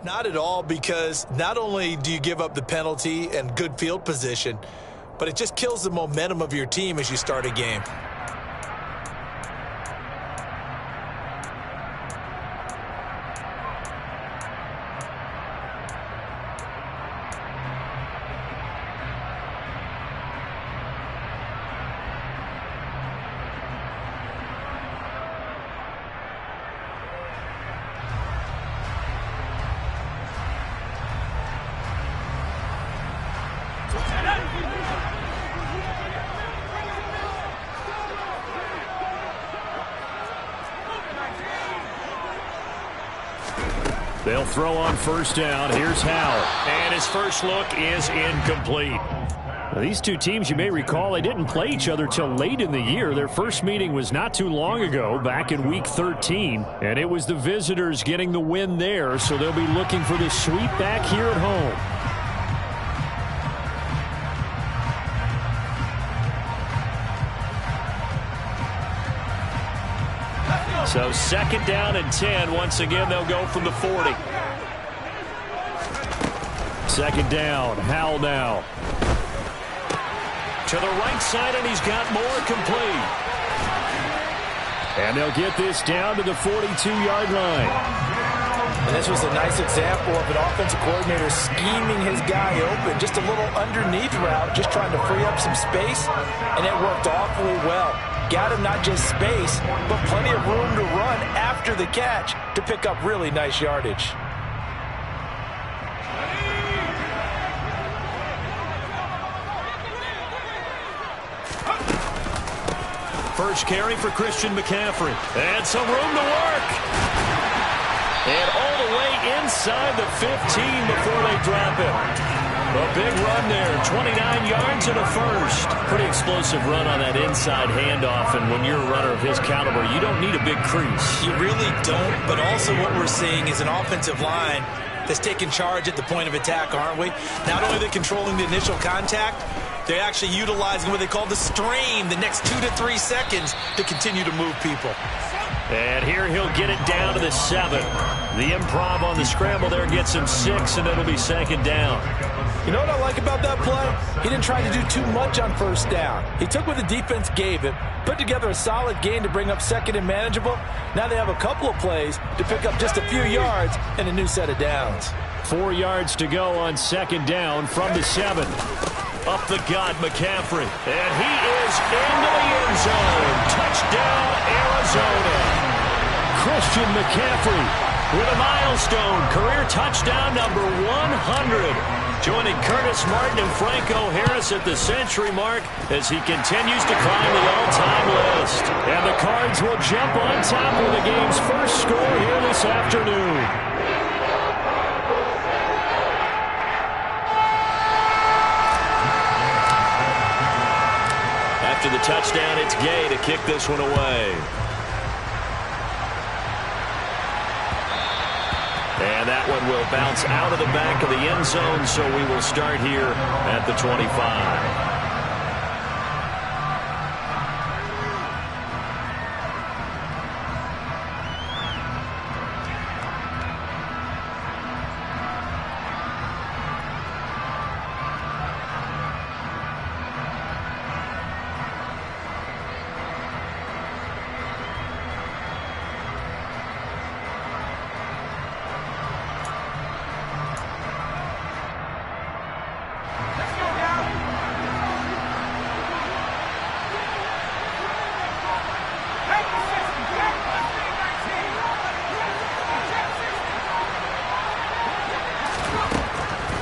Not at all, because not only do you give up the penalty and good field position, but it just kills the momentum of your team as you start a game. They'll throw on first down. Here's Howell. And his first look is incomplete. Now, these two teams, you may recall, they didn't play each other till late in the year. Their first meeting was not too long ago, back in Week 13. And it was the visitors getting the win there, so they'll be looking for the sweep back here at home. So second down and 10. Once again, they'll go from the 40. Second down. Howell now. To the right side, and he's got more complete. And they'll get this down to the 42-yard line. And this was a nice example of an offensive coordinator scheming his guy open. Just a little underneath route, just trying to free up some space, and it worked awfully well. Got him not just space, but plenty of room to run after the catch to pick up really nice yardage. First carry for Christian McCaffrey. And some room to work. And all the way inside the 15 before they drop him. A big run there, 29 yards and a first. Pretty explosive run on that inside handoff, and when you're a runner of his caliber, you don't need a big crease. You really don't, but also what we're seeing is an offensive line that's taking charge at the point of attack, aren't we? Not only are they controlling the initial contact, they're actually utilizing what they call the strain, the next 2 to 3 seconds, to continue to move people. And here he'll get it down to the 7. The improv on the scramble there gets him 6, and it'll be second down. You know what I like about that play? He didn't try to do too much on first down. He took what the defense gave him, put together a solid gain to bring up second and manageable. Now they have a couple of plays to pick up just a few yards and a new set of downs. 4 yards to go on second down from the 7. Up the gut, McCaffrey. And he is into the end zone. Touchdown, Arizona. Christian McCaffrey with a milestone. Career touchdown number 100. Joining Curtis Martin and Franco Harris at the century mark as he continues to climb the all-time list. And the Cards will jump on top of the game's first score here this afternoon. After the touchdown, it's Gay to kick this one away. And that one will bounce out of the back of the end zone, so we will start here at the 25.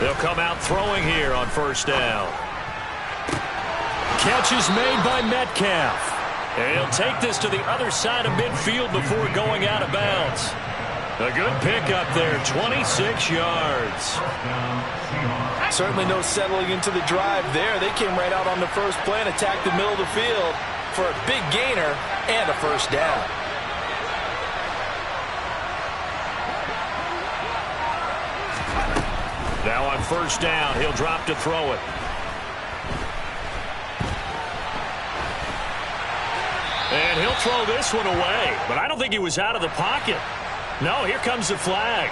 They'll come out throwing here on first down. Catch is made by Metcalf. And he'll take this to the other side of midfield before going out of bounds. A good pickup there, 26 yards. Certainly no settling into the drive there. They came right out on the first play and attacked the middle of the field for a big gainer and a first down. Now on first down, he'll drop to throw it. And he'll throw this one away, but I don't think he was out of the pocket. No, here comes the flag.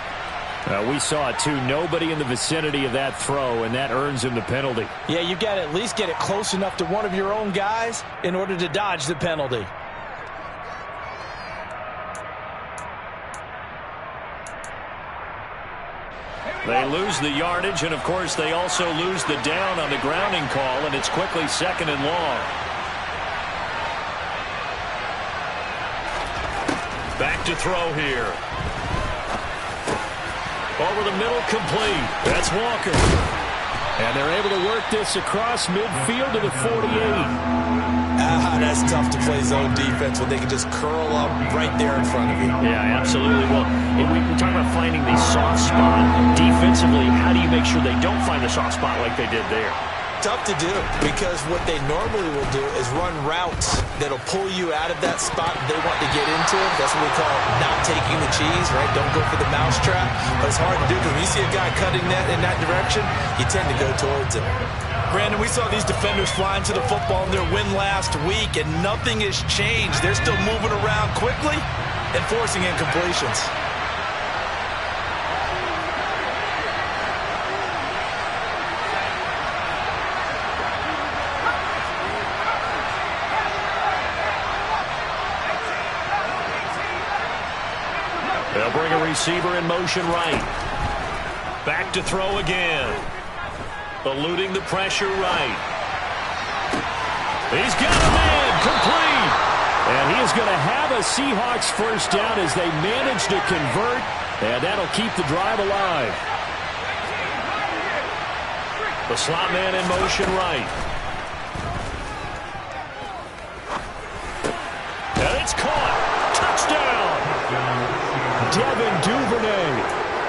We saw it too. Nobody in the vicinity of that throw, and that earns him the penalty. Yeah, you've got to at least get it close enough to one of your own guys in order to dodge the penalty. They lose the yardage, and of course they also lose the down on the grounding call, and it's quickly 2nd and long. Back to throw here. Over the middle, complete. That's Walker. And they're able to work this across midfield to the 48. That's tough to play zone defense when they can just curl up right there in front of you. Yeah, absolutely. Well, we talk about finding the soft spot. Defensively, how do you make sure they don't find the soft spot like they did there? Tough to do, because what they normally will do is run routes that'll pull you out of that spot they want to get into. That's what we call not taking the cheese, right? Don't go for the mousetrap. But it's hard to do, because when you see a guy cutting that in that direction, you tend to go towards him. Brandon, we saw these defenders flying to the football in their win last week, and nothing has changed. They're still moving around quickly and forcing incompletions. They'll bring a receiver in motion right. Back to throw again. Eluding the pressure right. He's got a man, complete. And he is going to have a Seahawks first down as they manage to convert, and that'll keep the drive alive. The slot man in motion right. And it's caught. Touchdown. Devin Duvernay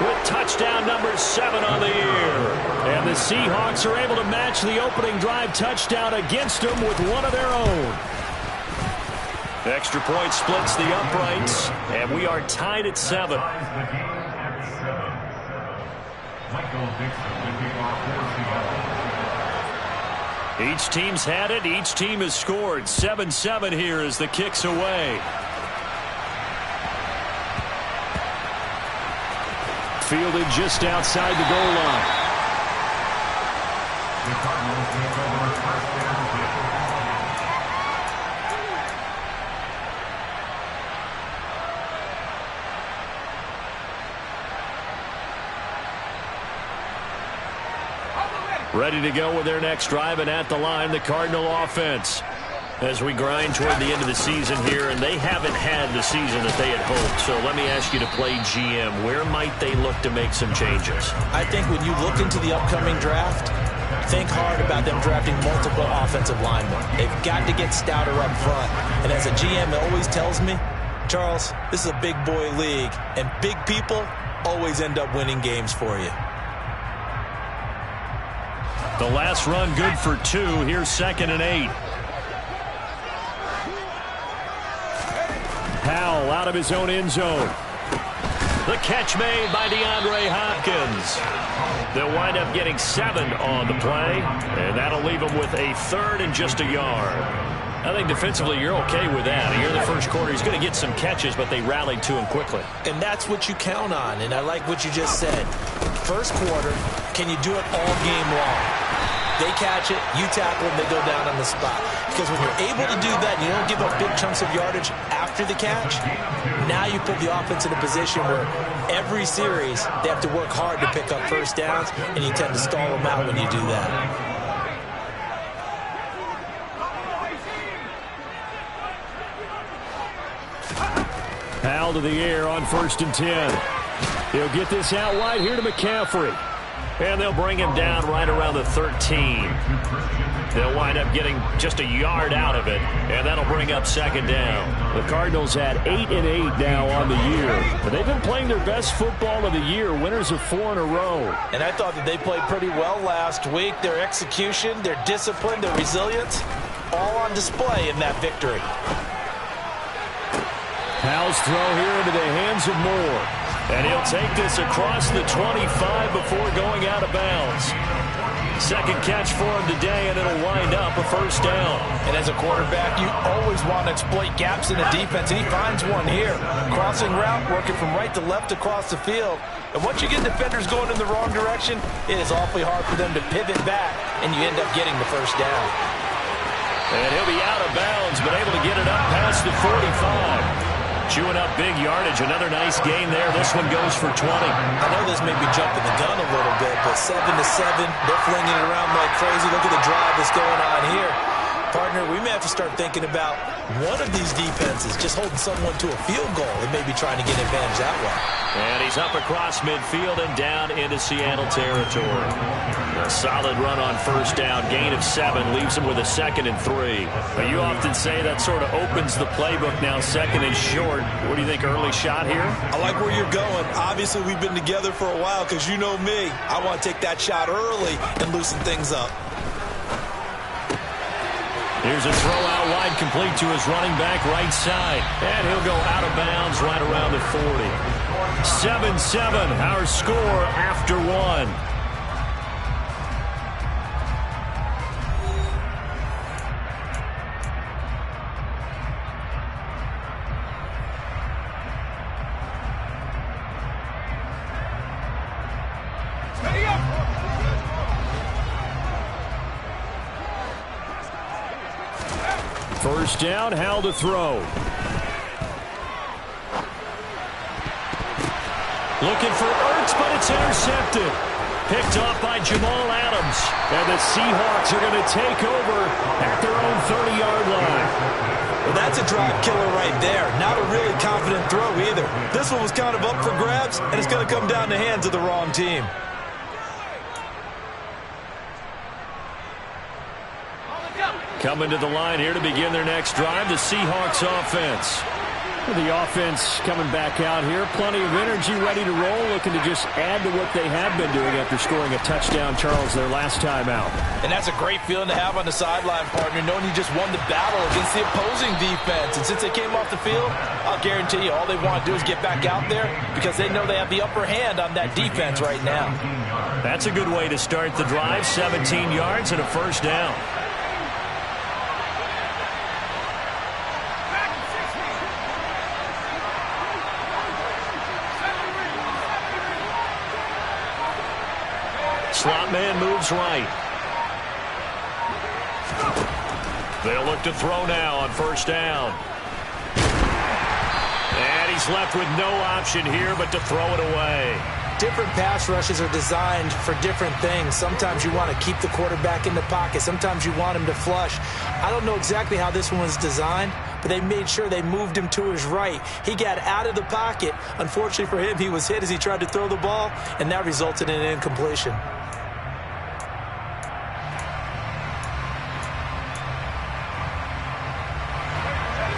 with touchdown number 7 on the year. And the Seahawks are able to match the opening drive touchdown against them with one of their own. Extra point splits the uprights, and we are tied at 7. Each team's had it. Each team has scored. 7-7 here as the kick's away. Fielded just outside the goal line. Ready to go with their next drive, and at the line, the Cardinal offense. As we grind toward the end of the season here, and they haven't had the season that they had hoped. So let me ask you to play GM. Where might they look to make some changes? I think when you look into the upcoming draft, think hard about them drafting multiple offensive linemen. They've got to get stouter up front. And as a GM, it always tells me, Charles, this is a big boy league, and big people always end up winning games for you. The last run good for 2. Here's 2nd and 8. Powell out of his own end zone. The catch made by DeAndre Hopkins. They'll wind up getting 7 on the play, and that'll leave them with a 3rd and just a yard. I think defensively you're okay with that. Here in the first quarter, he's going to get some catches, but they rallied to him quickly. And that's what you count on, and I like what you just said. First quarter, can you do it all game long? They catch it, you tackle them, they go down on the spot. Because when you're able to do that and you don't give up big chunks of yardage after the catch, now you put the offense in a position where every series they have to work hard to pick up first downs, and you tend to stall them out when you do that. Powell to the air on 1st and 10. He'll get this out wide here to McCaffrey. And they'll bring him down right around the 13. They'll wind up getting just a yard out of it, and that'll bring up 2nd down. The Cardinals had 8-8 now on the year, but they've been playing their best football of the year, winners of 4 in a row. And I thought that they played pretty well last week. Their execution, their discipline, their resilience, all on display in that victory. Powell's throw here into the hands of Moore. And he'll take this across the 25 before going out of bounds. Second catch for him today, and it'll wind up a first down. And as a quarterback, you always want to exploit gaps in the defense, and he finds one here. Crossing route, working from right to left across the field. And once you get defenders going in the wrong direction, it is awfully hard for them to pivot back, and you end up getting the first down. And he'll be out of bounds, but able to get it up past the 45. Chewing up big yardage. Another nice gain there. This one goes for 20. I know this may be jumping the gun a little bit, but 7-7, they're flinging it around like crazy. Look at the drive that's going on here. Partner, we may have to start thinking about one of these defenses just holding someone to a field goal and maybe trying to get advantage that way. And he's up across midfield and down into Seattle territory. A solid run on first down. Gain of 7 leaves him with a 2nd and 3. But you often say that sort of opens the playbook now, 2nd and short. What do you think, early shot here? I like where you're going. Obviously, we've been together for a while because you know me. I want to take that shot early and loosen things up. Here's a throw out wide, complete to his running back right side. And he'll go out of bounds right around the 40. 7-7, our score after 1. First down, Howell to throw. Looking for Ertz, but it's intercepted. Picked off by Jamal Adams. And the Seahawks are going to take over at their own 30-yard line. Well, that's a drive killer right there. Not a really confident throw either. This one was kind of up for grabs, and it's going to come down the hands of the wrong team. Coming to the line here to begin their next drive, the Seahawks offense. The offense coming back out here. Plenty of energy, ready to roll, looking to just add to what they have been doing after scoring a touchdown, Charles, their last time out. And that's a great feeling to have on the sideline, partner, knowing you just won the battle against the opposing defense. And since they came off the field, I'll guarantee you all they want to do is get back out there because they know they have the upper hand on that defense right now. That's a good way to start the drive. 17 yards and a first down. Slot man moves right. They'll look to throw now on first down. And he's left with no option here but to throw it away. Different pass rushes are designed for different things. Sometimes you want to keep the quarterback in the pocket. Sometimes you want him to flush. I don't know exactly how this one was designed, but they made sure they moved him to his right. He got out of the pocket. Unfortunately for him, he was hit as he tried to throw the ball, and that resulted in an incompletion.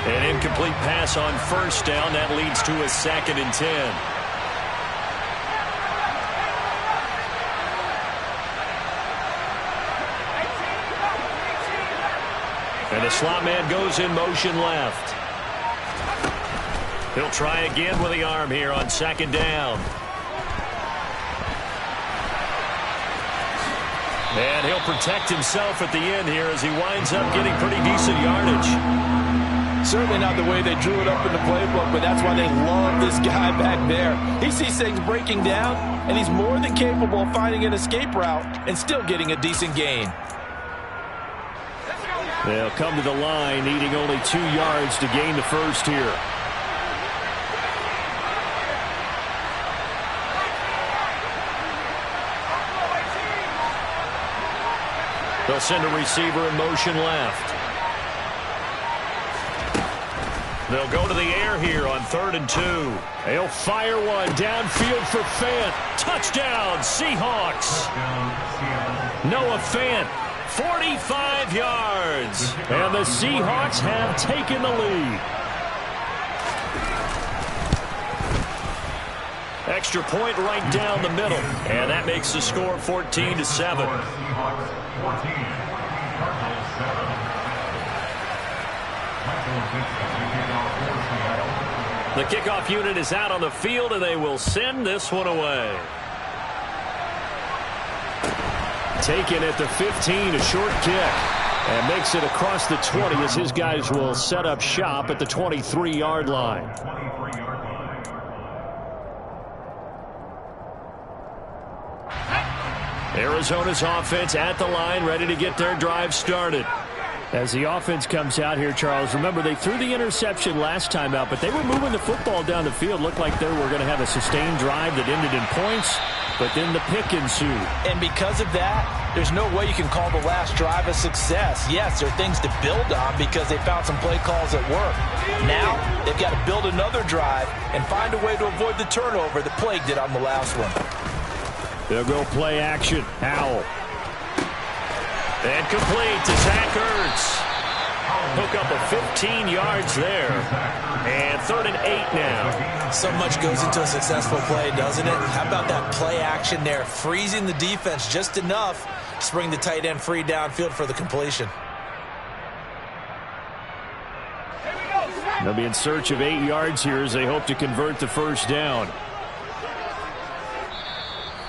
An incomplete pass on first down. That leads to a 2nd and 10. And the slot man goes in motion left. He'll try again with the arm here on 2nd down. And he'll protect himself at the end here as he winds up getting pretty decent yardage. Certainly not the way they drew it up in the playbook, but that's why they love this guy back there. He sees things breaking down, and he's more than capable of finding an escape route and still getting a decent gain. They'll come to the line, needing only 2 yards to gain the first here. They'll send a receiver in motion left. They'll go to the air here on 3rd and 2. They'll fire one downfield for Fant. Touchdown, Seahawks. Noah Fant, 45 yards. And the Seahawks have taken the lead. Extra point right down the middle. And that makes the score 14-7. The kickoff unit is out on the field, and they will send this one away. taken at the 15, a short kick. And makes it across the 20 as his guys will set up shop at the 23-yard line. Arizona's offense at the line, ready to get their drive started. As the offense comes out here, Charles, remember they threw the interception last time out, but they were moving the football down the field. Looked like they were going to have a sustained drive that ended in points, but then the pick ensued. And because of that, there's no way you can call the last drive a success. Yes, there are things to build on because they found some play calls at work. Now, they've got to build another drive and find a way to avoid the turnover that plagued it on the last one. They'll go play action. Howell. And complete to Zach Ertz. Hook up a 15 yards there. And 3rd and 8 now. So much goes into a successful play, doesn't it? How about that play action there? Freezing the defense just enough to bring the tight end free downfield for the completion. They'll be in search of 8 yards here as they hope to convert the first down.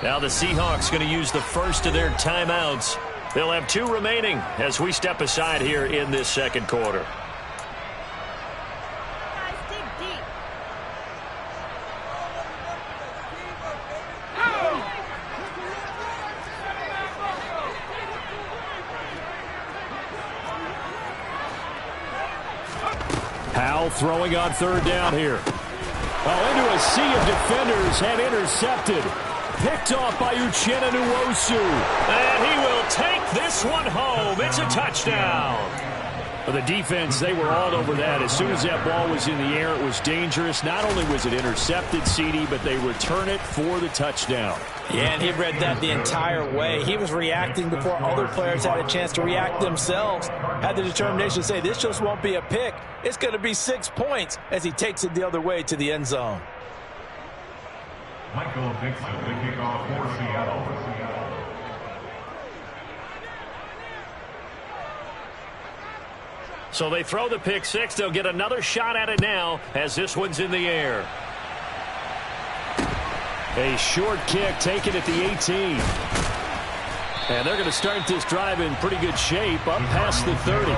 Now the Seahawks going to use the first of their timeouts. They'll have 2 remaining as we step aside here in this second quarter. Howell throwing on 3rd down here. Oh, into a sea of defenders and intercepted. Picked off by Uchenna Nwosu. And he will take this one home. It's a touchdown. For the defense, they were all over that. As soon as that ball was in the air, it was dangerous. Not only was it intercepted, CD, but they return it for the touchdown. Yeah, and he read that the entire way. He was reacting before other players had a chance to react themselves. Had the determination to say, this just won't be a pick. It's going to be 6 points as he takes it the other way to the end zone. Michael Dixon, the kickoff for Seattle. So they throw the pick 6. They'll get another shot at it now as this one's in the air. A short kick taken at the 18. And they're going to start this drive in pretty good shape up past the 30.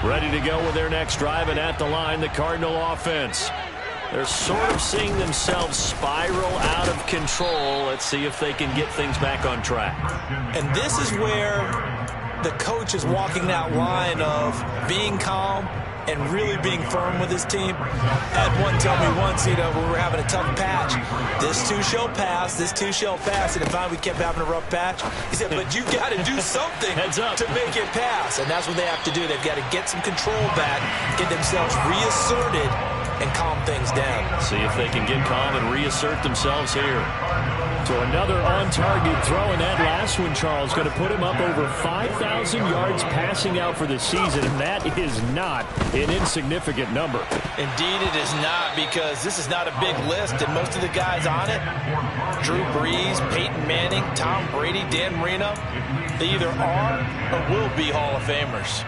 Ready to go with their next drive, and at the line, the Cardinal offense. They're sort of seeing themselves spiral out of control. Let's see if they can get things back on track. And this is where the coach is walking that line of being calm and really being firm with his team. I had one tell me once, when we were having a tough patch, this too shall pass, this too shall pass. And if we kept having a rough patch, he said, but you got to do something to make it pass. And that's what they have to do. They've got to get some control back, get themselves reasserted, and calm things down. See if they can get calm and reassert themselves here. So another on-target throw, and that last one, Charles, going to put him up over 5,000 yards passing out for the season, and that is not an insignificant number. Indeed it is not, because this is not a big list, and most of the guys on it, Drew Brees, Peyton Manning, Tom Brady, Dan Marino, they either are or will be Hall of Famers.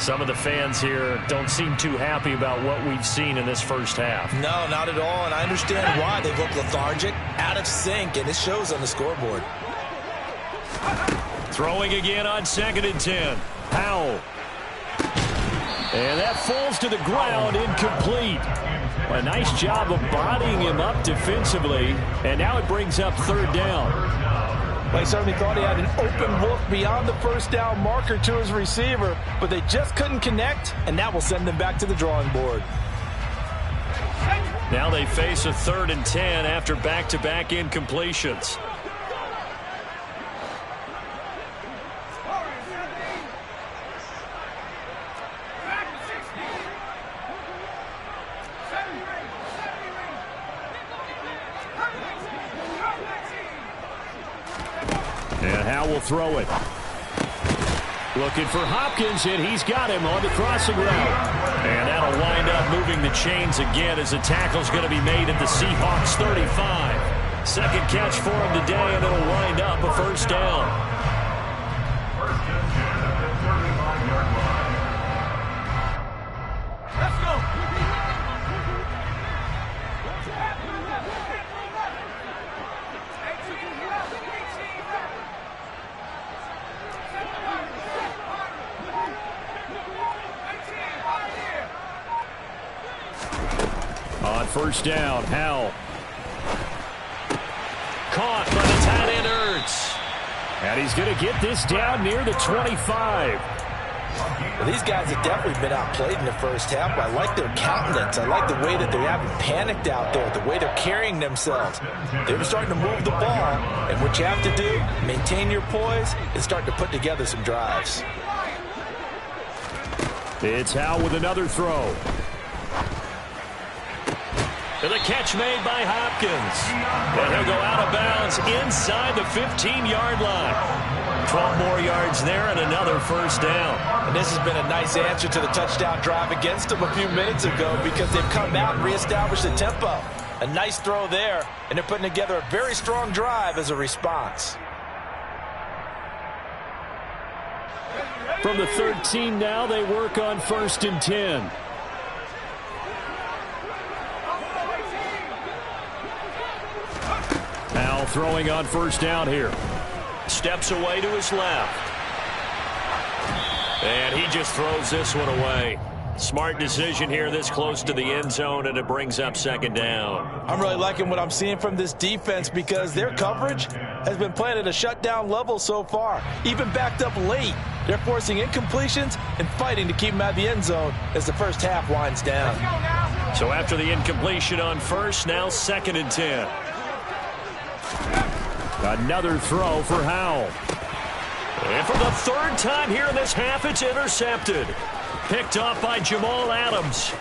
Some of the fans here don't seem too happy about what we've seen in this first half. No, not at all, and I understand why. They look lethargic, out of sync, and it shows on the scoreboard. Throwing again on 2nd and 10. Howell. And that falls to the ground, incomplete. A nice job of bodying him up defensively, and now it brings up 3rd down. Well, he certainly thought he had an open look beyond the first down marker to his receiver, but they just couldn't connect, and that will send them back to the drawing board. Now they face a 3rd and 10 after back-to-back incompletions. And Howell will throw it. Looking for Hopkins, and he's got him on the crossing route. And that'll wind up moving the chains again as the tackle's going to be made at the Seahawks 35. Second catch for him today, and it'll wind up a first down. First and 10 at the 35-yard line. Let's go. On first down, Howell. Caught by the tight end, Ertz. And he's going to get this down near the 25. Well, these guys have definitely been outplayed in the first half. I like their countenance. I like the way that they haven't panicked out there, the way they're carrying themselves. They're starting to move the ball, and what you have to do, maintain your poise and start to put together some drives. It's Howell with another throw. And the catch made by Hopkins. And he'll go out of bounds inside the 15-yard line. 12 more yards there and another first down. And this has been a nice answer to the touchdown drive against them a few minutes ago because they've come out and reestablished the tempo. A nice throw there, and they're putting together a very strong drive as a response. From the 13 now, they work on first and 10. Now throwing on first down here. Steps away to his left. And he just throws this one away. Smart decision here this close to the end zone, and it brings up second down. I'm really liking what I'm seeing from this defense because their coverage has been playing at a shutdown level so far. Even backed up late, they're forcing incompletions and fighting to keep them out of the end zone as the first half winds down. So after the incompletion on first, now second and 10. Another throw for Howell. And for the third time here in this half, it's intercepted. Picked off by Jamal Adams.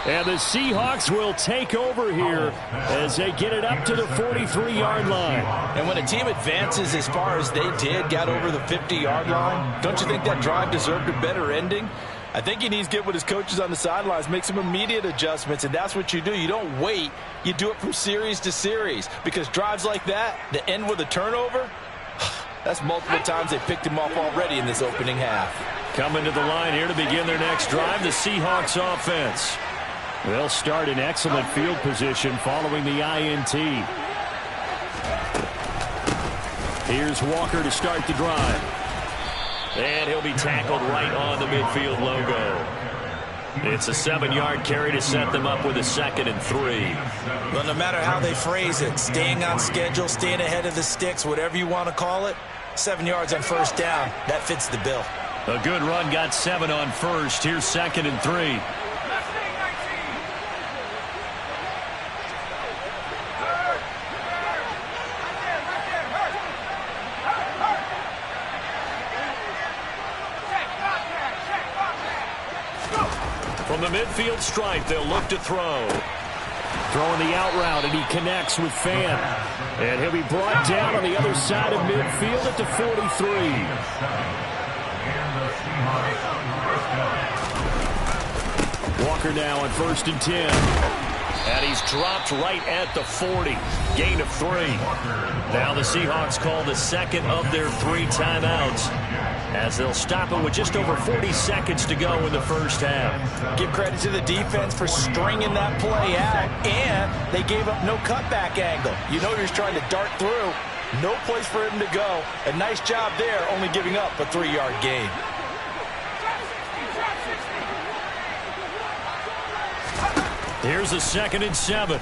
And the Seahawks will take over here as they get it up to the 43-yard line. And when a team advances as far as they did, got over the 50-yard line, don't you think that drive deserved a better ending? I think he needs to get with his coaches on the sidelines, make some immediate adjustments, and that's what you do. You don't wait. You do it from series to series because drives like that, that end with a turnover, that's multiple times they picked him off already in this opening half. Coming to the line here to begin their next drive, the Seahawks offense. They'll start in excellent field position following the INT. Here's Walker to start the drive. And he'll be tackled right on the midfield logo. It's a 7-yard carry to set them up with a second and 3. Well, no matter how they phrase it, staying on schedule, staying ahead of the sticks, whatever you want to call it, 7 yards on first down, that fits the bill. A good run got 7 on first. Here's second and 3. From the midfield stripe, they'll look to throw. Throwing the out route, and he connects with Fan. And he'll be brought down on the other side of midfield at the 43. Walker now on first and 10. And he's dropped right at the 40. Gain of 3. Now the Seahawks call the second of their 3 timeouts as they'll stop it with just over 40 seconds to go in the first half. Give credit to the defense for stringing that play out, and they gave up no cutback angle. You know he's trying to dart through. No place for him to go. A nice job there, only giving up a 3-yard gain. Here's a second and 7.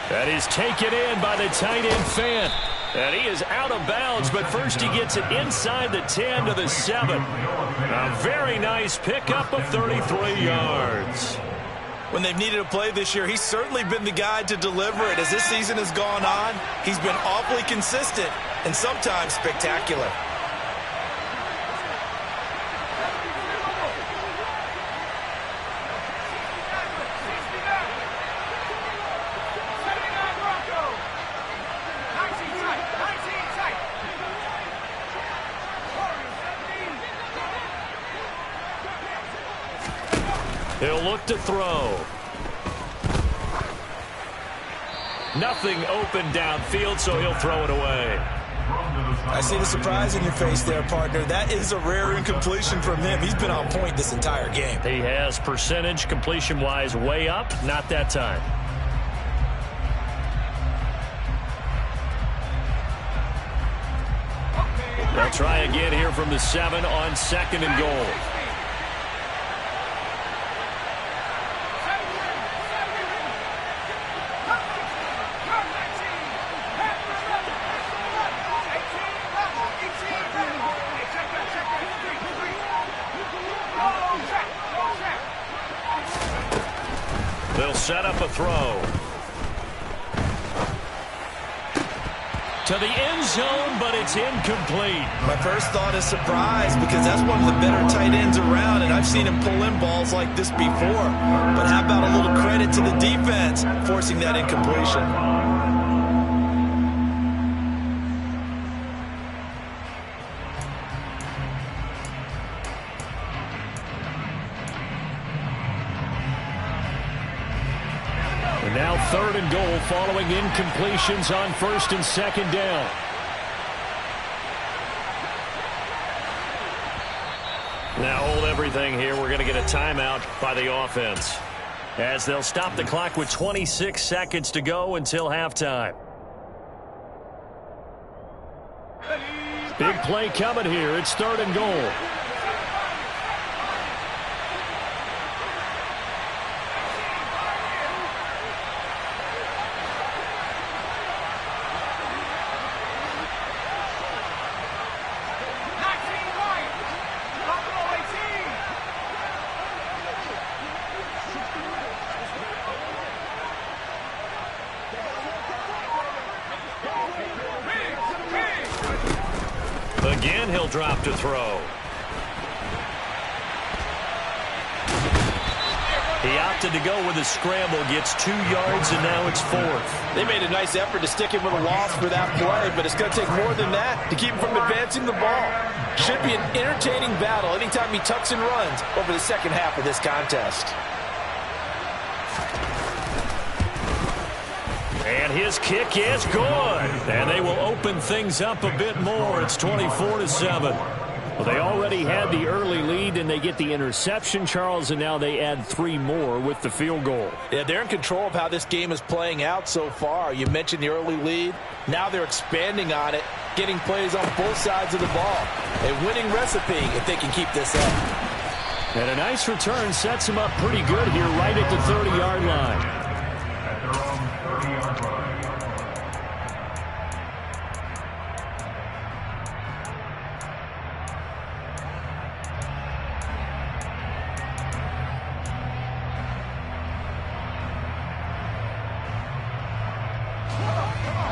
That is taken in by the tight end Fan. And he is out of bounds, but first he gets it inside the 10 to the 7. A very nice pickup of 33 yards. When they've needed a play this year, he's certainly been the guy to deliver it. As this season has gone on, he's been awfully consistent and sometimes spectacular. He'll look to throw. Nothing open downfield, so he'll throw it away. I see the surprise in your face there, partner. That is a rare incompletion from him. He's been on point this entire game. He has percentage completion-wise way up, not that time. They'll try again here from the 7 on 2nd and goal. They'll set up a throw. To the end zone, but it's incomplete. My first thought is surprise because that's one of the better tight ends around, and I've seen him pull in balls like this before. But how about a little credit to the defense forcing that incompletion? Now 3rd and goal following incompletions on 1st and 2nd down. Now hold everything here. We're going to get a timeout by the offense as they'll stop the clock with 26 seconds to go until halftime. Big play coming here. It's 3rd and goal. Again, he'll drop to throw. He opted to go with a scramble, gets 2 yards, and now it's 4th. They made a nice effort to stick him with a loss for that play, but it's going to take more than that to keep him from advancing the ball. Should be an entertaining battle anytime he tucks and runs over the second half of this contest. And his kick is good. And they will open things up a bit more. It's 24-7. Well, they already had the early lead, and they get the interception, Charles, and now they add 3 more with the field goal. Yeah, they're in control of how this game is playing out so far. You mentioned the early lead. Now they're expanding on it, getting plays on both sides of the ball. A winning recipe if they can keep this up. And a nice return sets him up pretty good here right at the 30-yard line. At their own 30-yard line.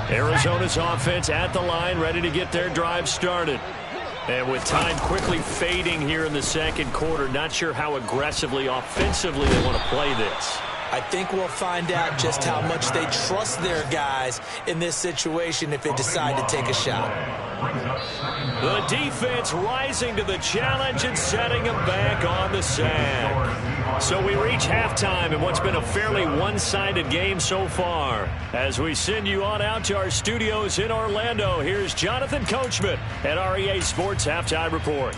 Arizona's offense at the line, ready to get their drive started. And with time quickly fading here in the second quarter, not sure how aggressively, offensively they want to play this. I think we'll find out just how much they trust their guys in this situation if they decide to take a shot. The defense rising to the challenge and setting them back on the sack. So we reach halftime in what's been a fairly one-sided game so far. As we send you on out to our studios in Orlando, here's Jonathan Coachman at REA Sports Halftime Report.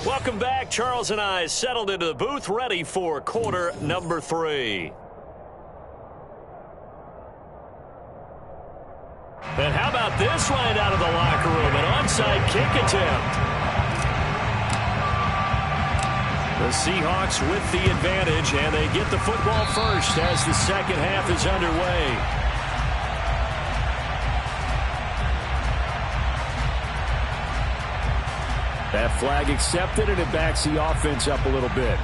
Welcome back. Charles and I settled into the booth, ready for quarter number 3. And how about this right out of the locker room? An onside kick attempt. The Seahawks with the advantage, and they get the football first as the second half is underway. That flag accepted, and it backs the offense up a little bit.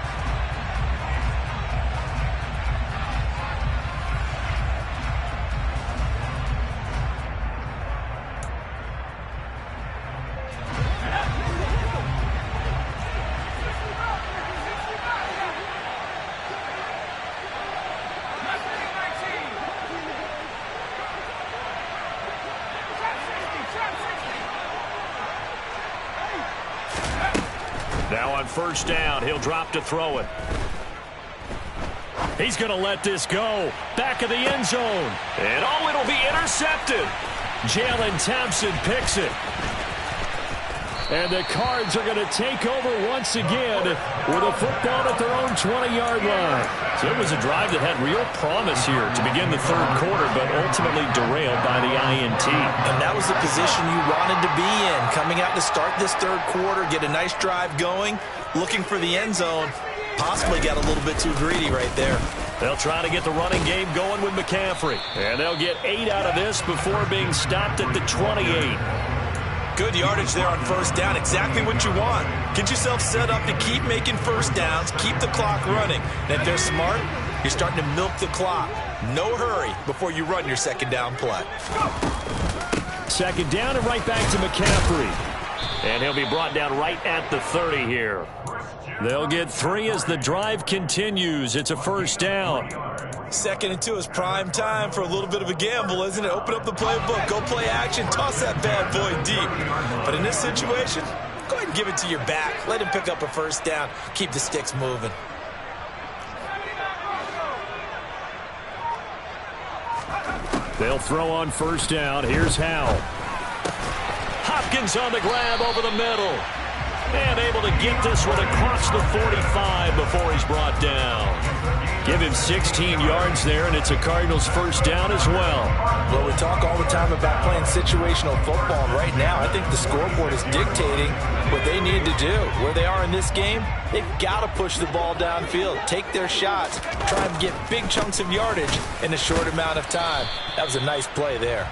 Now on first down, he'll drop to throw it. He's going to let this go. Back of the end zone. And it'll be intercepted. Jalen Thompson picks it. And the Cards are going to take over once again with a football at their own 20-yard line. So it was a drive that had real promise here to begin the third quarter, but ultimately derailed by the INT. And that was the position you wanted to be in. Coming out to start this third quarter, get a nice drive going, looking for the end zone. Possibly got a little bit too greedy right there. They'll try to get the running game going with McCaffrey. And they'll get 8 out of this before being stopped at the 28. Good yardage there on first down. Exactly what you want. Get yourself set up to keep making first downs, keep the clock running. And if they're smart, you're starting to milk the clock. No hurry before you run your second down play. Second down and right back to McCaffrey. And he'll be brought down right at the 30 here. They'll get 3 as the drive continues. It's a first down. 2nd and 2 is prime time for a little bit of a gamble, isn't it? Open up the playbook, go play action, toss that bad boy deep. But in this situation, go ahead and give it to your back. Let him pick up a first down. Keep the sticks moving. They'll throw on first down. Here's Howell. Hopkins on the grab over the middle. And able to get this one across the 45 before he's brought down. Give him 16 yards there, and it's a Cardinals first down as well. Well, we talk all the time about playing situational football. Right now, I think the scoreboard is dictating what they need to do. Where they are in this game, they've got to push the ball downfield, take their shots, try and get big chunks of yardage in a short amount of time. That was a nice play there.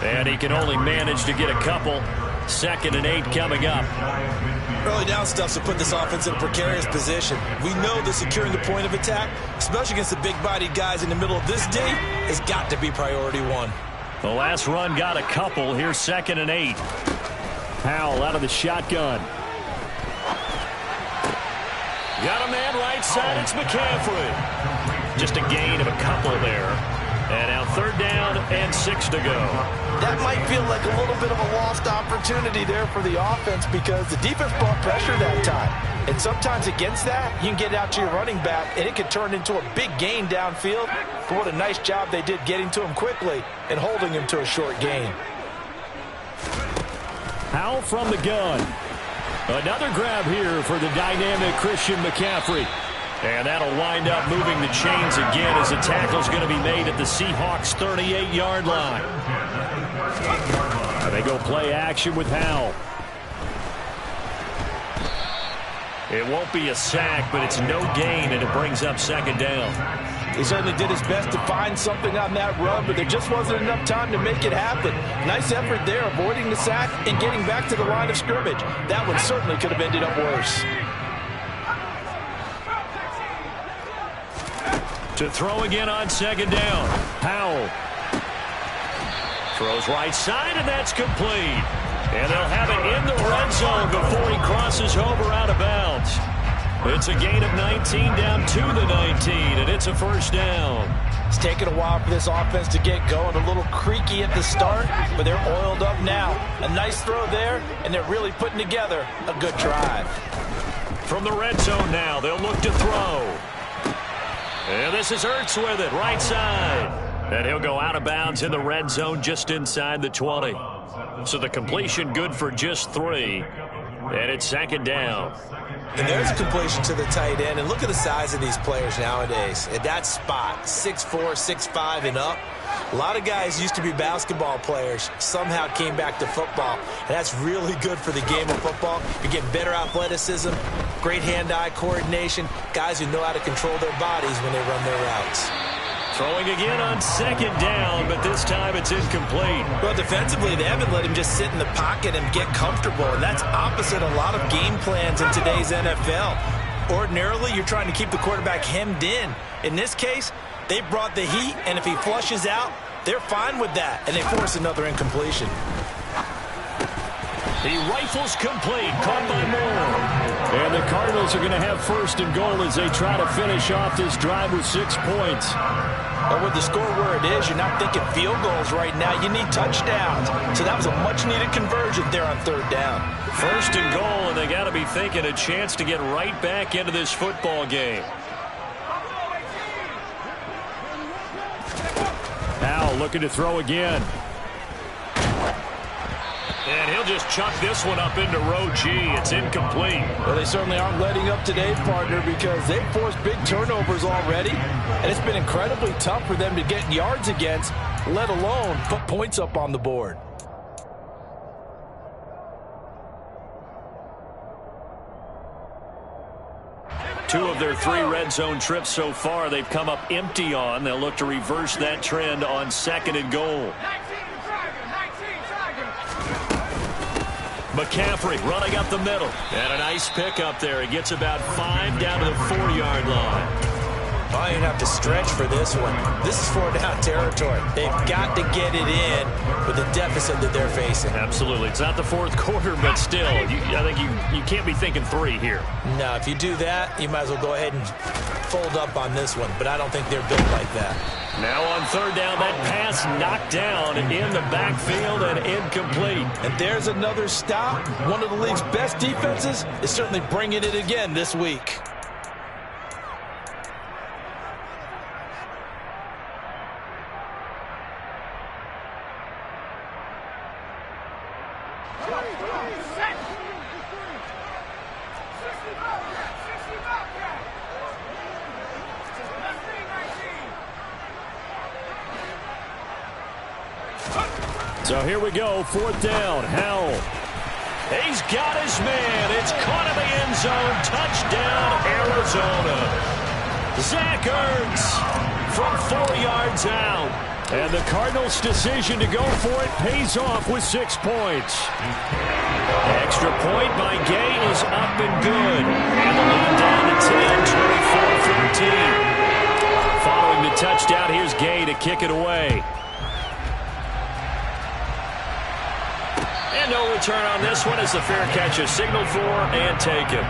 And he can only manage to get a couple. 2nd and 8 coming up. Early down stuff to put this offense in a precarious position. We know that securing the point of attack, especially against the big-bodied guys in the middle of this D, has got to be priority 1. The last run got a couple. Here's 2nd and 8. Howell out of the shotgun. Got a man right side. It's McCaffrey. Just a gain of a couple there. And now 3rd down and 6 to go. That might feel like a little bit of a lost opportunity there for the offense because the defense brought pressure that time. And sometimes against that, you can get out to your running back, and it can turn into a big gain downfield. But what a nice job they did getting to him quickly and holding him to a short gain. Howell from the gun. Another grab here for the dynamic Christian McCaffrey. And that'll wind up moving the chains again as the tackle's going to be made at the Seahawks' 38-yard line. They go play action with Howell. It won't be a sack, but it's no gain, and it brings up 2nd down. He certainly did his best to find something on that run, but there just wasn't enough time to make it happen. Nice effort there, avoiding the sack and getting back to the line of scrimmage. That one certainly could have ended up worse. To throw again on 2nd down. Howell. Throws right side, and that's complete. And they'll have it in the red zone before he crosses over out of bounds. It's a gain of 19 down to the 19, and it's a first down. It's taken a while for this offense to get going. A little creaky at the start, but they're oiled up now. A nice throw there, and they're really putting together a good drive. From the red zone now, they'll look to throw. And this is Ertz with it, right side. And he'll go out of bounds in the red zone just inside the 20. So the completion good for just 3. And it's 2nd down. And there's a completion to the tight end. And look at the size of these players nowadays. At that spot, 6'4", 6'5", and up. A lot of guys used to be basketball players, somehow came back to football. And that's really good for the game of football. You're getting better athleticism, great hand-eye coordination, guys who know how to control their bodies when they run their routes. Throwing again on 2nd down, but this time it's incomplete. Well, defensively, they haven't let him just sit in the pocket and get comfortable, and that's opposite a lot of game plans in today's NFL. Ordinarily, you're trying to keep the quarterback hemmed in. In this case, they brought the heat, and if he flushes out, they're fine with that, and they force another incompletion. He rifles complete, caught by Moore. And the Cardinals are going to have 1st and goal as they try to finish off this drive with 6 points. And with the score where it is, you're not thinking field goals right now. You need touchdowns. So that was a much-needed conversion there on third down. First and goal, and they got to be thinking a chance to get right back into this football game. Howell looking to throw again. And he'll just chuck this one up into row G. It's incomplete. Well, they certainly aren't letting up today, partner, because they've forced big turnovers already. And it's been incredibly tough for them to get yards against, let alone put points up on the board. Two of their 3 red zone trips so far, they've come up empty on. They'll look to reverse that trend on second and goal. McCaffrey running up the middle. And a nice pickup there. He gets about 5 down to the 4-yard line. Oh, you're going to have to stretch for this one. This is 4-down territory. They've got to get it in with the deficit that they're facing. Absolutely. It's not the fourth quarter, but still, I think you can't be thinking 3 here. No, if you do that, you might as well go ahead and fold up on this one. But I don't think they're built like that. Now on third down, that pass knocked down in the backfield and incomplete. And there's another stop. One of the league's best defenses is certainly bringing it again this week. So here we go, fourth down, Howell. He's got his man. It's caught in the end zone. Touchdown, Arizona. Zach Ertz from 4 yards out. And the Cardinals' decision to go for it pays off with 6 points. Extra point by Gay is up and good. And the lead down to 10, 24-14. Following the touchdown, here's Gay to kick it away. And no return on this one as the fair catch is signaled for and taken.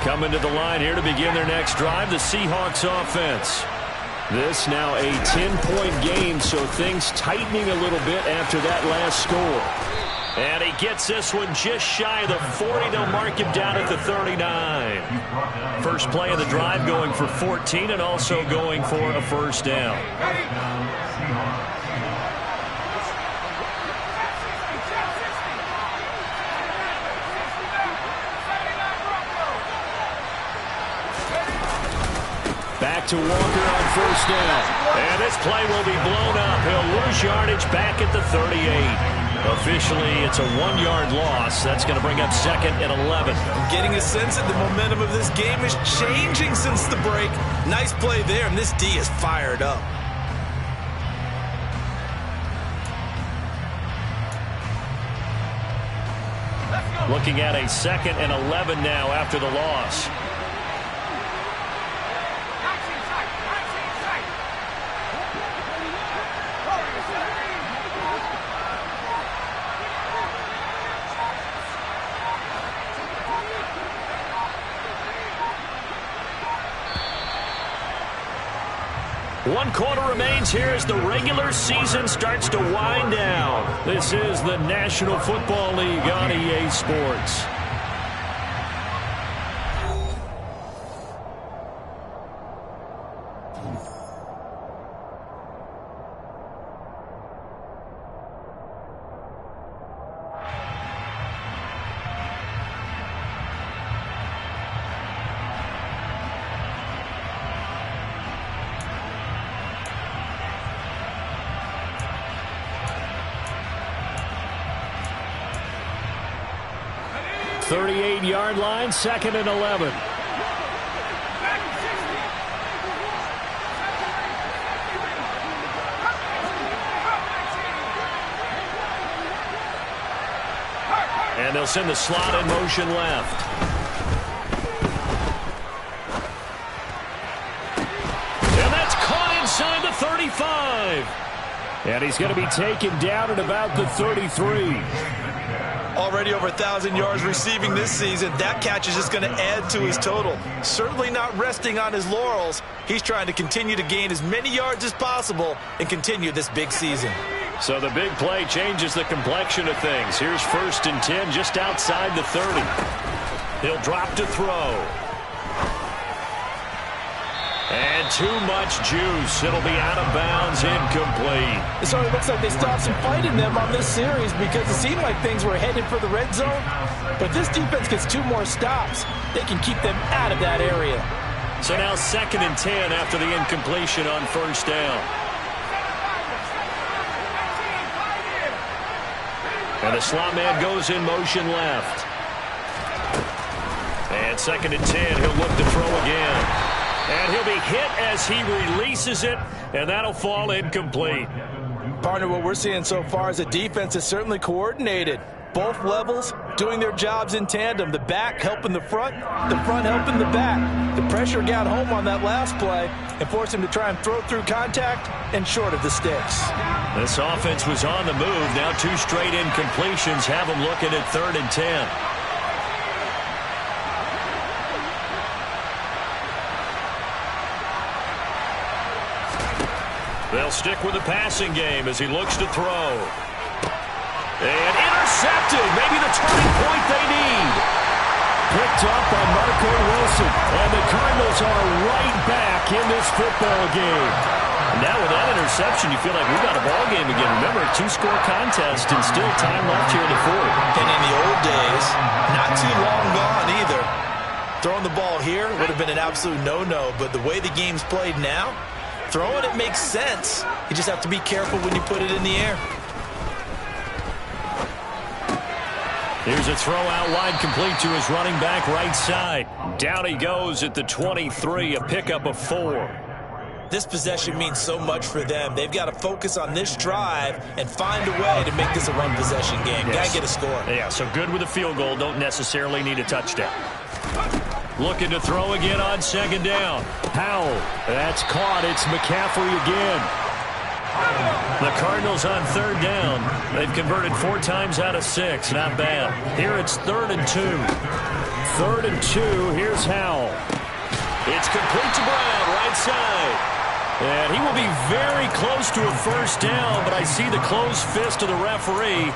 Coming to the line here to begin their next drive, the Seahawks offense. This now a 10-point game, so things tightening a little bit after that last score. And he gets this one just shy of the 40. They'll mark him down at the 39. First play of the drive going for 14 and also going for a first down. Back to Walker on first down. And this play will be blown up. He'll lose yardage back at the 38. Officially, it's a 1-yard loss. That's going to bring up second and 11. I'm getting a sense that the momentum of this game is changing since the break. Nice play there, and this D is fired up. Looking at a second and 11 now after the loss. One quarter remains here as the regular season starts to wind down. This is the National Football League on EA Sports. Yard line, second and 11. And they'll send the slot in motion left. And that's caught inside the 35. And he's going to be taken down at about the 33. Already over 1,000 yards receiving this season. That catch is just going to add to his total. Certainly not resting on his laurels. He's trying to continue to gain as many yards as possible and continue this big season. So the big play changes the complexion of things. Here's 1st and 10 just outside the 30. He'll drop to throw. And too much juice. It'll be out of bounds, incomplete. It sort of looks like they stopped some fight in them on this series because it seemed like things were headed for the red zone. But if this defense gets 2 more stops, they can keep them out of that area. So now 2nd and 10 after the incompletion on 1st down. And the slot man goes in motion left. And 2nd and 10, he'll look to throw again. And he'll be hit as he releases it, and that'll fall incomplete. Partner, what we're seeing so far is a defense is certainly coordinated. Both levels doing their jobs in tandem. The back helping the front helping the back. The pressure got home on that last play and forced him to try and throw through contact and short of the sticks. This offense was on the move. Now 2 straight incompletions have them looking at 3rd and 10. They'll stick with the passing game as he looks to throw. And intercepted. Maybe the turning point they need. Picked up by Marco Wilson. And the Cardinals are right back in this football game. Now with that interception, you feel like we've got a ball game again. Remember, a 2-score contest and still time left here in the 4th. And in the old days, not too long gone either. Throwing the ball here would have been an absolute no-no. But the way the game's played now, throwing it makes sense. You just have to be careful when you put it in the air. Here's a throw out wide, complete to his running back right side. Down he goes at the 23, a pickup of 4. This possession means so much for them. They've got to focus on this drive and find a way to make this a run possession game. Yes. Got to get a score. Yeah, so good with a field goal. Don't necessarily need a touchdown. Looking to throw again on 2nd down. Howell. That's caught. It's McCaffrey again. The Cardinals on 3rd down. They've converted 4 times out of 6. Not bad. Here it's 3rd and 2. 3rd and 2. Here's Howell. It's complete to Brown, right side. And he will be very close to a 1st down, but I see the closed fist of the referee,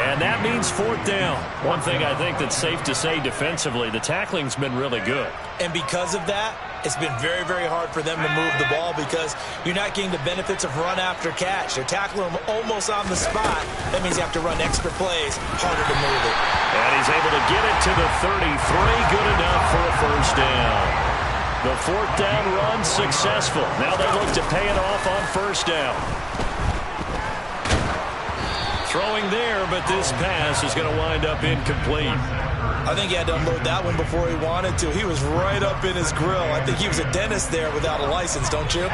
and that means 4th down. One thing I think that's safe to say defensively, the tackling's been really good. And because of that, it's been very, very hard for them to move the ball because you're not getting the benefits of run after catch. They're tackling them almost on the spot. That means you have to run extra plays, harder to move it. And he's able to get it to the 33, good enough for a 1st down. The 4th down run successful. Now they look to pay it off on 1st down. Throwing there, but this pass is going to wind up incomplete. I think he had to unload that one before he wanted to. He was right up in his grill. I think he was a dentist there without a license, don't you?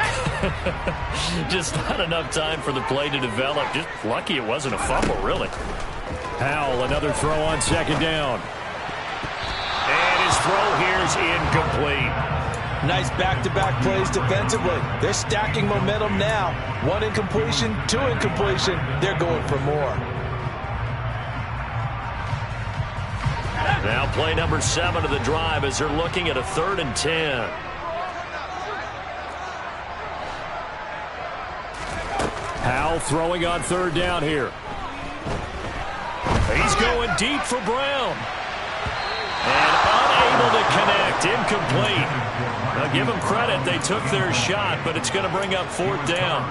Just not enough time for the play to develop. Just lucky it wasn't a fumble, really. Howell, another throw on 2nd down. And his throw here's incomplete. Nice back-to-back plays defensively. They're stacking momentum now. 1 incompletion, 2 incompletion. They're going for more. Now play number 7 of the drive as they're looking at a 3rd and 10. Howell throwing on 3rd down here. He's going deep for Brown. And unable to connect. Incomplete. Now give them credit. They took their shot, but it's going to bring up 4th down.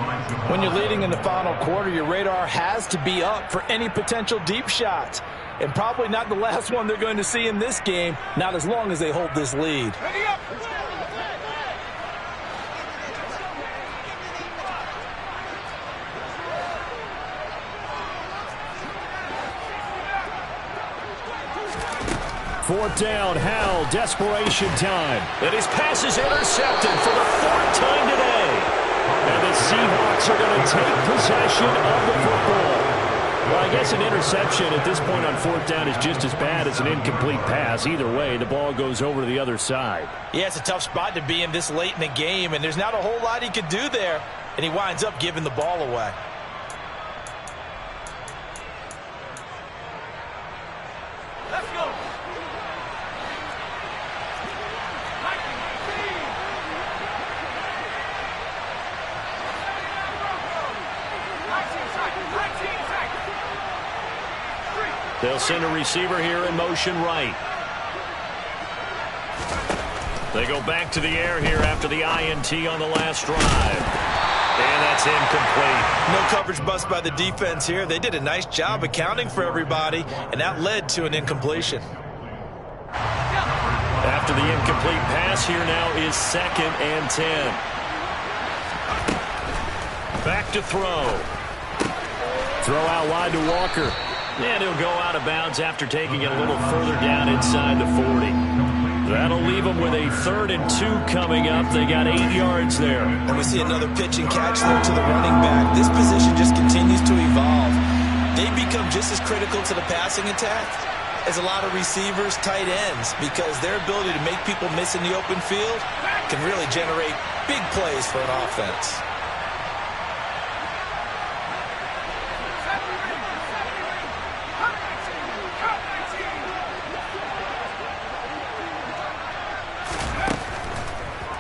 When you're leading in the final quarter, your radar has to be up for any potential deep shots. And probably not the last one they're going to see in this game, not as long as they hold this lead. Fourth down, Howell, desperation time. And his pass is intercepted for the 4th time today. And the Seahawks are going to take possession of the football. Well, I guess an interception at this point on 4th down is just as bad as an incomplete pass. Either way, the ball goes over to the other side. Yeah, it's a tough spot to be in this late in the game, and there's not a whole lot he could do there. And he winds up giving the ball away. They'll send a receiver here in motion right. They go back to the air here after the INT on the last drive. And that's incomplete. No coverage bust by the defense here. They did a nice job accounting for everybody, and that led to an incompletion. After the incomplete pass, here now is 2nd and 10. Back to throw. Throw out wide to Walker. And he'll go out of bounds after taking it a little further down inside the 40. That'll leave them with a 3rd and 2 coming up. They got 8 yards there. And we see another pitch and catch there to the running back. This position just continues to evolve. They become just as critical to the passing attack as a lot of receivers, tight ends, because their ability to make people miss in the open field can really generate big plays for an offense.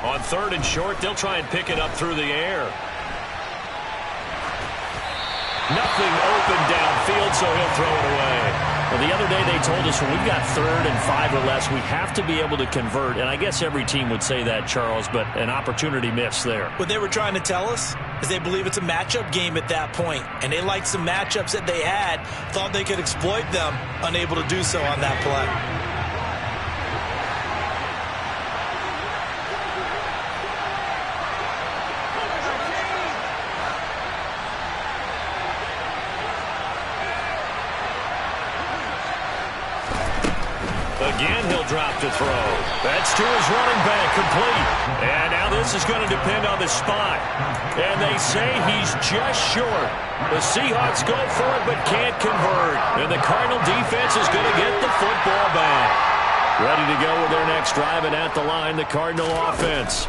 On 3rd and short, they'll try and pick it up through the air. Nothing open downfield, so he'll throw it away. Well, the other day they told us when we've got 3rd and 5 or less, we have to be able to convert. And I guess every team would say that, Charles, but an opportunity missed there. What they were trying to tell us is they believe it's a matchup game at that point, and they liked some matchups that they had, thought they could exploit them, unable to do so on that play. Again, he'll drop to throw. That's to his running back, complete. And now this is going to depend on the spot. And they say he's just short. The Seahawks go for it but can't convert. And the Cardinal defense is going to get the football back. Ready to go with their next drive, and at the line, the Cardinal offense.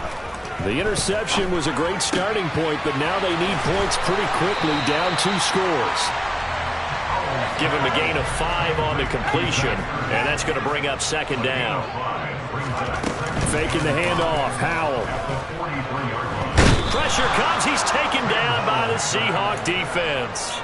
The interception was a great starting point, but now they need points pretty quickly, down 2 scores. Give him a gain of 5 on the completion, and that's going to bring up 2nd down. Faking the handoff, Howell. Pressure comes, he's taken down by the Seahawk defense.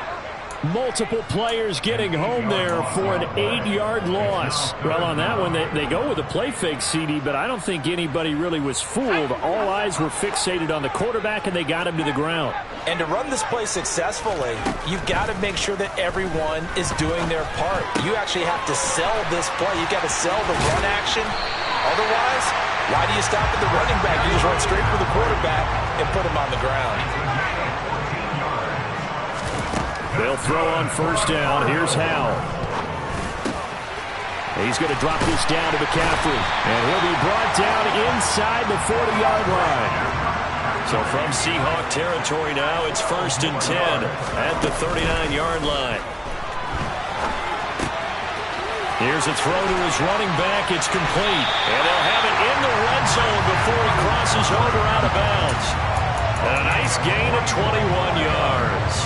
Multiple players getting home there for an 8-yard loss. Well, on that one, they go with a play fake, CD, but I don't think anybody really was fooled. All eyes were fixated on the quarterback, and they got him to the ground. And to run this play successfully, you've got to make sure that everyone is doing their part. You actually have to sell this play. You've got to sell the run action. Otherwise, why do you stop at the running back? You just run straight for the quarterback and put him on the ground. They'll throw on 1st down. Here's Howell. He's going to drop this down to McCaffrey. And he'll be brought down inside the 40-yard line. So from Seahawk territory now, it's 1st and 10 at the 39-yard line. Here's a throw to his running back. It's complete. And they'll have it in the red zone before he crosses over out of bounds. And a nice gain of 21 yards.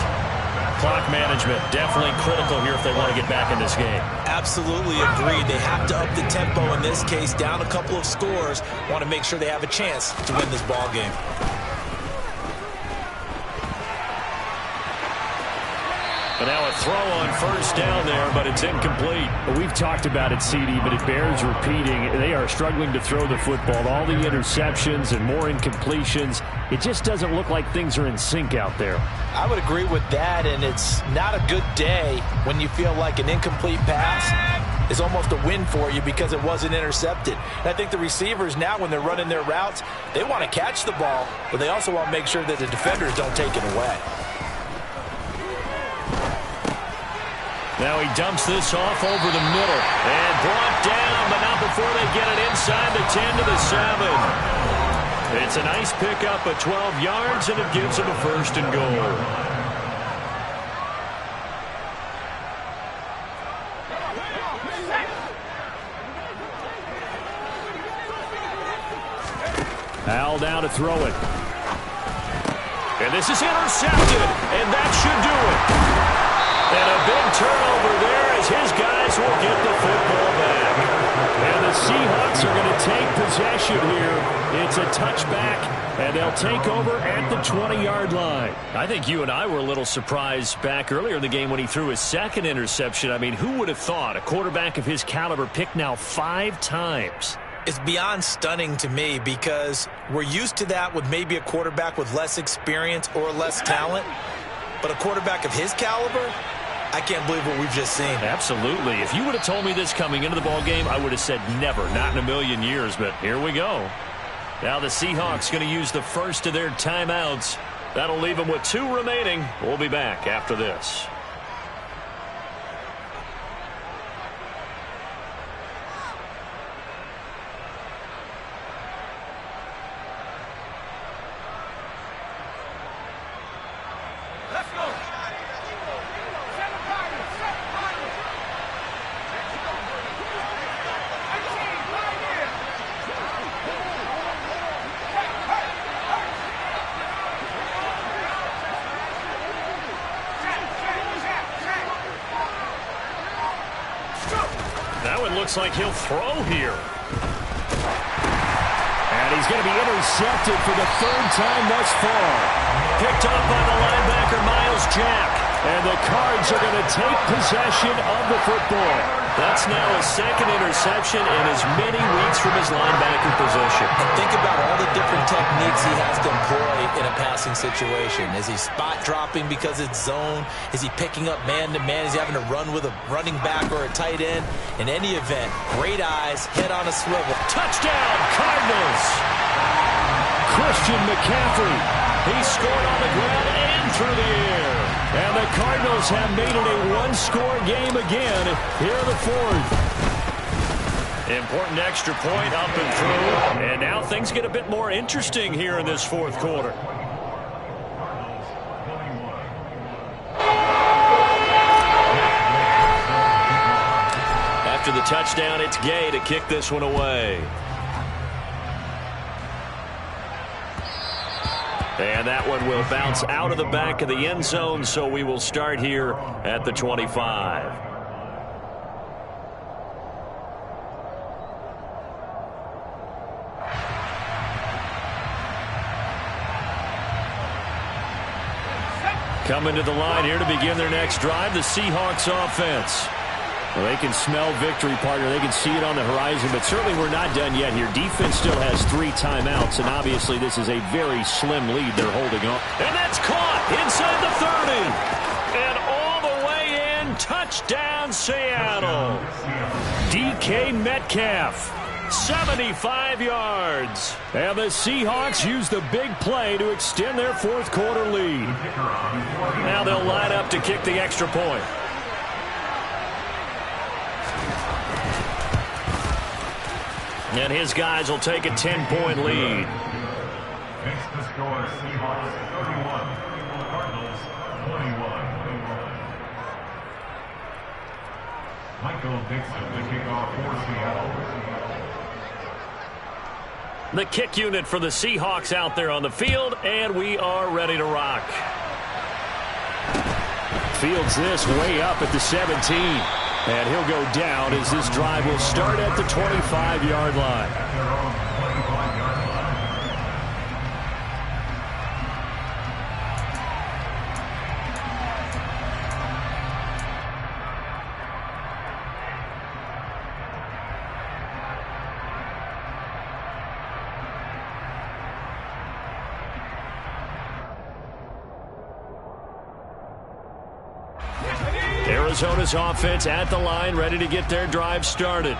Clock management definitely critical here if they want to get back in this game. Absolutely agreed. They have to up the tempo in this case, down a couple of scores. Want to make sure they have a chance to win this ball game. And now a throw on 1st down there, but it's incomplete. Well, we've talked about it, CD, but it bears repeating. They are struggling to throw the football. All the interceptions and more incompletions. It just doesn't look like things are in sync out there. I would agree with that, and it's not a good day when you feel like an incomplete pass is almost a win for you because it wasn't intercepted. And I think the receivers now, when they're running their routes, they want to catch the ball, but they also want to make sure that the defenders don't take it away. Now he dumps this off over the middle and brought down, but not before they get it inside the 10 to the 7. It's a nice pickup of 12 yards, and it gives them a 1st and goal. Howell down to throw it. And this is intercepted, and that should do it. And a big turnover there as his guys will get the football back. And the Seahawks are going to take possession here. It's a touchback, and they'll take over at the 20-yard line. I think you and I were a little surprised back earlier in the game when he threw his second interception. I mean, who would have thought a quarterback of his caliber picked now 5 times? It's beyond stunning to me because we're used to that with maybe a quarterback with less experience or less talent. But a quarterback of his caliber, I can't believe what we've just seen. Absolutely. If you would have told me this coming into the ball game, I would have said never, not in a million years. But here we go. Now the Seahawks going to use the first of their timeouts. That'll leave them with 2 remaining. We'll be back after this. Now it looks like he'll throw here. And he's going to be intercepted for the 3rd time thus far. Picked up by the linebacker, Myles Jack. And the Cards are going to take possession of the football. That's now his 2nd interception in as many weeks from his linebacker position. And think about all the different techniques he has to employ in a passing situation. Is he spot dropping because it's zone? Is he picking up man-to-man? Is he having to run with a running back or a tight end? In any event, great eyes, head on a swivel. Touchdown, Cardinals! Christian McCaffrey. He scored on the ground and through the air. And the Cardinals have made it a 1-score game again here in the 4th. Important extra point up and through. And now things get a bit more interesting here in this 4th quarter. After the touchdown, it's Gay to kick this one away. And that one will bounce out of the back of the end zone, so we will start here at the 25. Coming to the line here to begin their next drive, the Seahawks offense. Well, they can smell victory, partner. They can see it on the horizon, but certainly we're not done yet here. Defense still has 3 timeouts, and obviously this is a very slim lead they're holding on. And that's caught inside the 30. And all the way in, touchdown Seattle. DK Metcalf. 75 yards. And the Seahawks use the big play to extend their 4th quarter lead. Now they'll line up to kick the extra point. And his guys will take a 10-point lead. Makes the score Seahawks 31, Cardinals 21. Michael Dixon, the kickoff for Seattle. The kick unit for the Seahawks out there on the field, and we are ready to rock. Fields this way up at the 17. And he'll go down as this drive will start at the 25-yard line. At their own 25-yard line. Arizona's offense at the line, ready to get their drive started.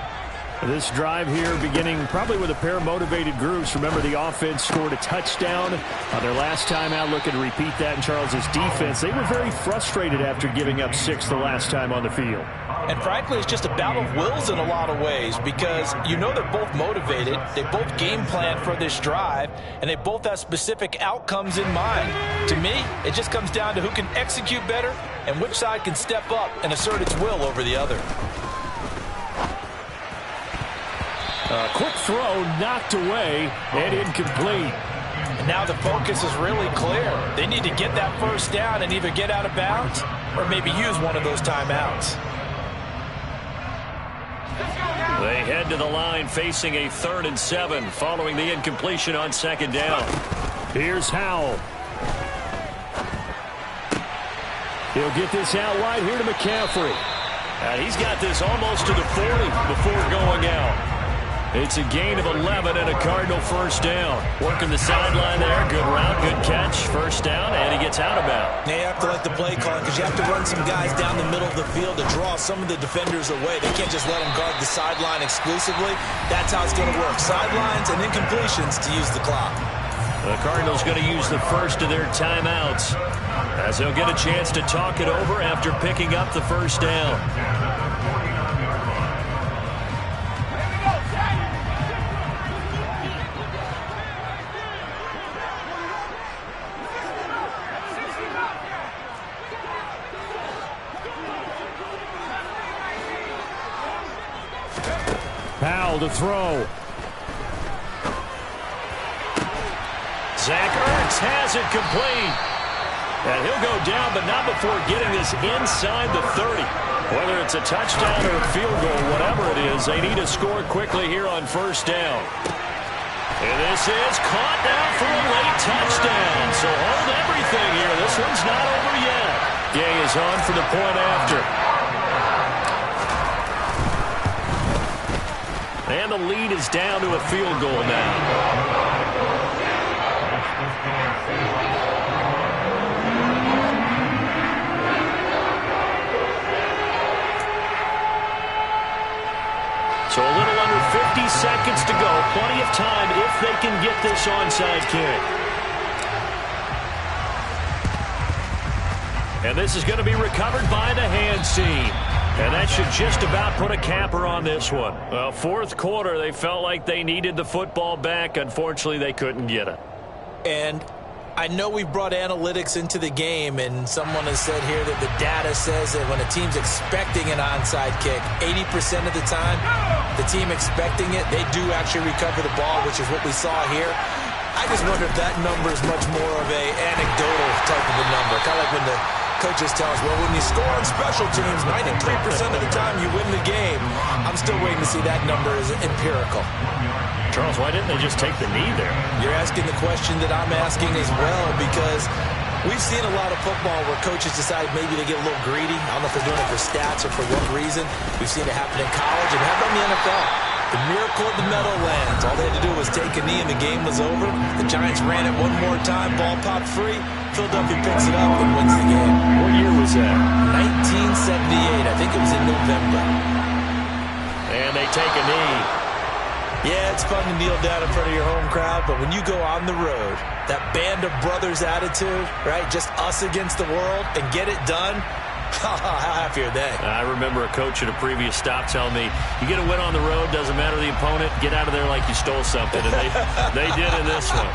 This drive here beginning probably with a pair of motivated groups. Remember, the offense scored a touchdown on their last time out, looking to repeat that in Charles's defense. They were very frustrated after giving up 6 the last time on the field. And frankly, it's just a battle of wills in a lot of ways because you know they're both motivated, they both game plan for this drive, and they both have specific outcomes in mind. To me, it just comes down to who can execute better and which side can step up and assert its will over the other. A quick throw knocked away and incomplete. And now the focus is really clear. They need to get that first down and either get out of bounds or maybe use one of those timeouts. They head to the line facing a 3rd and 7 following the incompletion on 2nd down. Here's Howell. He'll get this out wide here to McCaffrey. And he's got this almost to the 40 before going out. It's a gain of 11 and a Cardinal 1st down. Working the sideline there. Good route, good catch. 1st down, and he gets out of bounds. Now you have to like the play calling because you have to run some guys down the middle of the field to draw some of the defenders away. They can't just let them guard the sideline exclusively. That's how it's going to work. Sidelines and incompletions to use the clock. The Cardinals going to use the first of their timeouts as they'll get a chance to talk it over after picking up the 1st down. Powell to throw. Zach Ertz has it complete. And he'll go down, but not before getting this inside the 30. Whether it's a touchdown or a field goal, whatever it is, they need to score quickly here on 1st down. And this is caught now for a late touchdown. So hold everything here. This one's not over yet. Gay is on for the point after. And the lead is down to a field goal now. So a little under 50 seconds to go. Plenty of time if they can get this onside kick. And this is going to be recovered by the hands team. And that should just about put a capper on this one. Well, 4th quarter, they felt like they needed the football back. Unfortunately, they couldn't get it. And I know we've brought analytics into the game, and someone has said here that the data says that when a team's expecting an onside kick, 80% of the time, the team expecting it, they do actually recover the ball, which is what we saw here. I just wonder if that number is much more of a anecdotal type of a number, kind of like when the coaches tell us, well, when you score on special teams, 93% of the time you win the game. I'm still waiting to see that number as empirical. Charles, why didn't they just take the knee there? You're asking the question that I'm asking as well, because we've seen a lot of football where coaches decide maybe they get a little greedy. I don't know if they're doing it for stats or for what reason. We've seen it happen in college and happen in the NFL. The miracle of the Meadowlands. All they had to do was take a knee and the game was over. The Giants ran it one more time. Ball popped free. Philadelphia picks it up and wins the game. What year was that? 1978. I think it was in November. And they take a knee. Yeah, it's fun to kneel down in front of your home crowd, but when you go on the road, that band of brothers attitude, right, just us against the world, and get it done, how happy are they? I remember a coach at a previous stop telling me, you get a win on the road, doesn't matter the opponent, get out of there like you stole something. And they did in this one.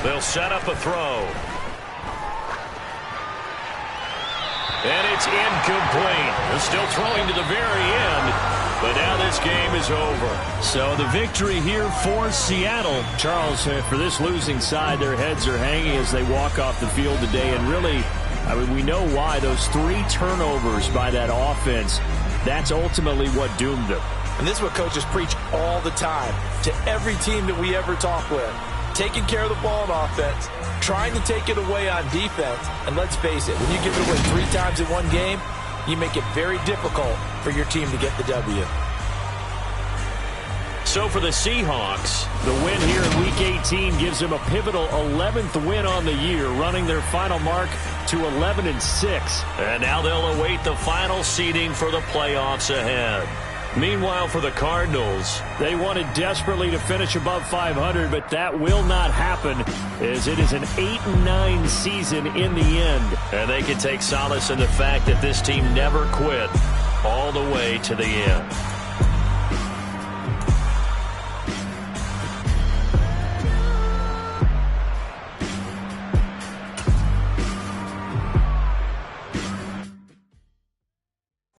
They'll set up a throw. And it's incomplete. They're still throwing to the very end, but now this game is over. So the victory here for Seattle. Charles, for this losing side, their heads are hanging as they walk off the field today. And really, I mean, we know why. Those 3 turnovers by that offense, that's ultimately what doomed them. And this is what coaches preach all the time to every team that we ever talk with. Taking care of the ball on offense, trying to take it away on defense. And let's face it, when you give it away 3 times in one game, you make it very difficult for your team to get the W. So for the Seahawks, the win here in Week 18 gives them a pivotal 11th win on the year, running their final mark to 11-6. And now they'll await the final seeding for the playoffs ahead. Meanwhile, for the Cardinals, they wanted desperately to finish above 500, but that will not happen as it is an 8-9 season in the end. And they can take solace in the fact that this team never quit all the way to the end.